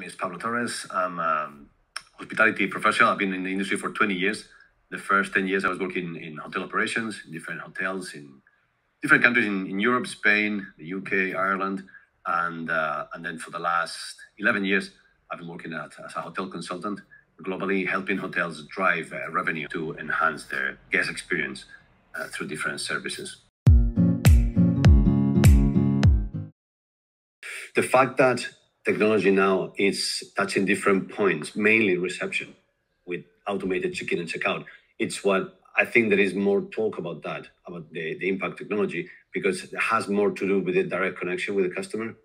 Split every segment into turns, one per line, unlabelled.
is Pablo Torres. I'm a hospitality professional. I've been in the industry for 20 years. The first 10 years I was working in hotel operations, in different hotels in different countries in Europe, Spain, the UK, Ireland. And then for the last 11 years, I've been working as a hotel consultant globally, helping hotels drive revenue to enhance their guest experience through different services. The fact that technology now is touching different points, mainly reception, with automated check-in and check-out, it's what I think there is more talk about that, about the impact technology, because it has more to do with the direct connection with the customer.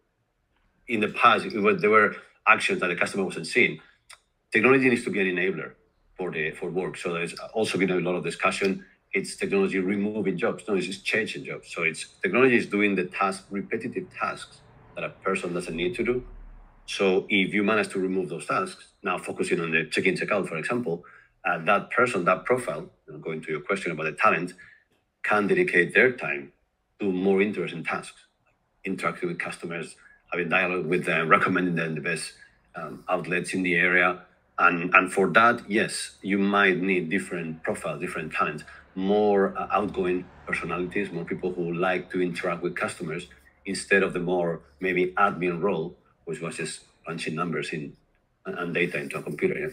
In the past, there were actions that the customer wasn't seeing. Technology needs to be an enabler for work. So there's also been a lot of discussion. It's technology removing jobs. No, it's just changing jobs. So it's technology is doing the repetitive tasks that a person doesn't need to do. So if you manage to remove those tasks, now focusing on the check-in, check-out, for example, that person, that profile, going to your question about the talent, can dedicate their time to more interesting tasks, interacting with customers, having dialogue with them, recommending them the best outlets in the area. And for that, yes, you might need different profiles, different talents, more outgoing personalities, more people who like to interact with customers instead of the more maybe admin role, which was just punching numbers in and data into a computer. Yeah?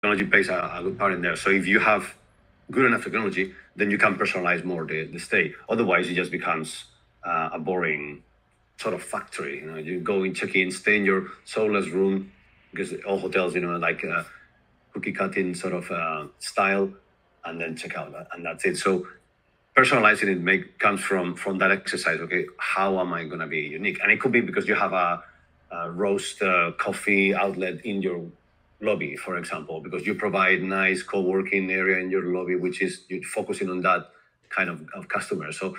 Technology plays a good part in there. So if you have good enough technology, then you can personalize more the stay. Otherwise, it just becomes a boring sort of factory. You go in, check in, stay in your soulless room, because all hotels, like cookie cutting sort of style, and then check out, and that's it. So personalizing it comes from that exercise. Okay, how am I going to be unique? And it could be because you have a roast coffee outlet in your lobby, for example, because you provide nice co-working area in your lobby, which is you're focusing on that kind of customer. So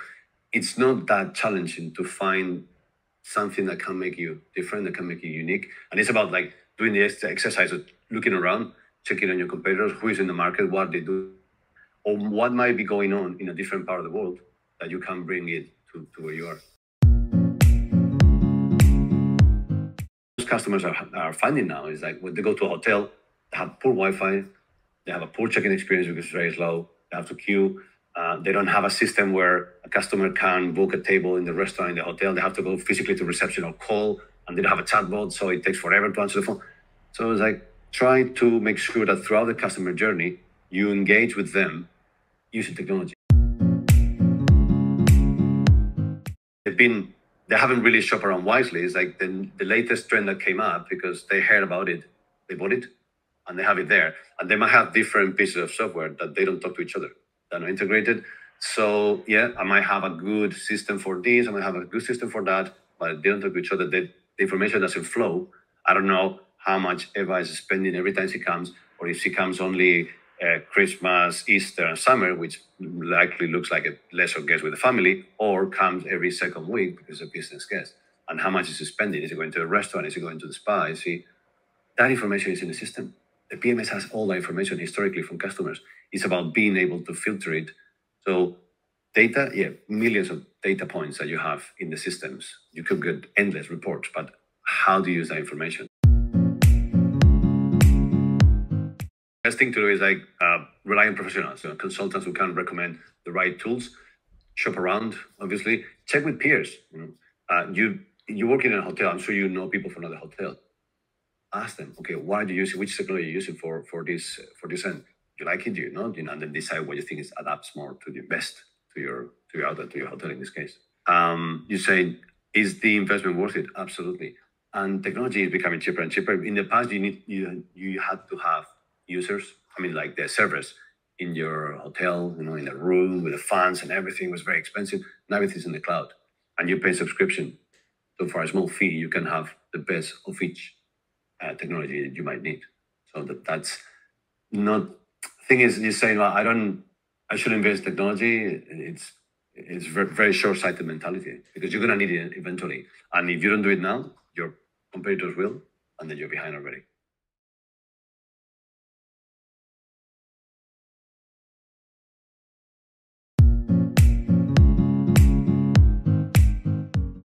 it's not that challenging to find something that can make you different, that can make you unique. And it's about like doing the exercise of looking around, checking on your competitors, who is in the market, what they do, or what might be going on in a different part of the world that you can bring it to where you are. Most customers are finding now is like when they go to a hotel, they have poor Wi-Fi, they have a poor check-in experience because it's very slow, they have to queue, they don't have a system where a customer can book a table in the restaurant, in the hotel, they have to go physically to reception or call, and they don't have a chatbot, so it takes forever to answer the phone. So it's like, try to make sure that throughout the customer journey, you engage with them using technology. They haven't really shopped around wisely. It's like the latest trend that came up because they heard about it, they bought it, and they have it there. And they might have different pieces of software that they don't talk to each other, they're not integrated. So yeah, I might have a good system for this, I might have a good system for that, but they don't talk to each other. The information doesn't flow. I don't know how much Eva is spending every time she comes, or if she comes only Christmas, Easter, and summer, which likely looks like a lesser guest with the family, or comes every second week because it's a business guest. And how much is he spending? Is he going to a restaurant? Is he going to the spa? That information is in the system. The PMS has all that information historically from customers. It's about being able to filter it. So data, yeah, millions of data points that you have in the systems. You could get endless reports, but how do you use that information? Best thing to do is like rely on professionals, consultants who can recommend the right tools. Shop around, obviously. Check with peers. You work in a hotel. I'm sure you know people from another hotel. Ask them, okay, why do you use it? Which technology are you using for this end? Do you like it? Do you not? And then decide what you think adapts more to the best to your outlet, to your hotel in this case. You say, is the investment worth it? Absolutely. And technology is becoming cheaper and cheaper. In the past, you had to have users, like the servers in your hotel, in a room with the fans and everything was very expensive. Now everything's in the cloud and you pay subscription. So for a small fee, you can have the best of each technology that you might need. So that's not, thing is, you're saying, well, I should invest in technology. It's very, very short-sighted mentality because you're going to need it eventually. And if you don't do it now, your competitors will, and then you're behind already.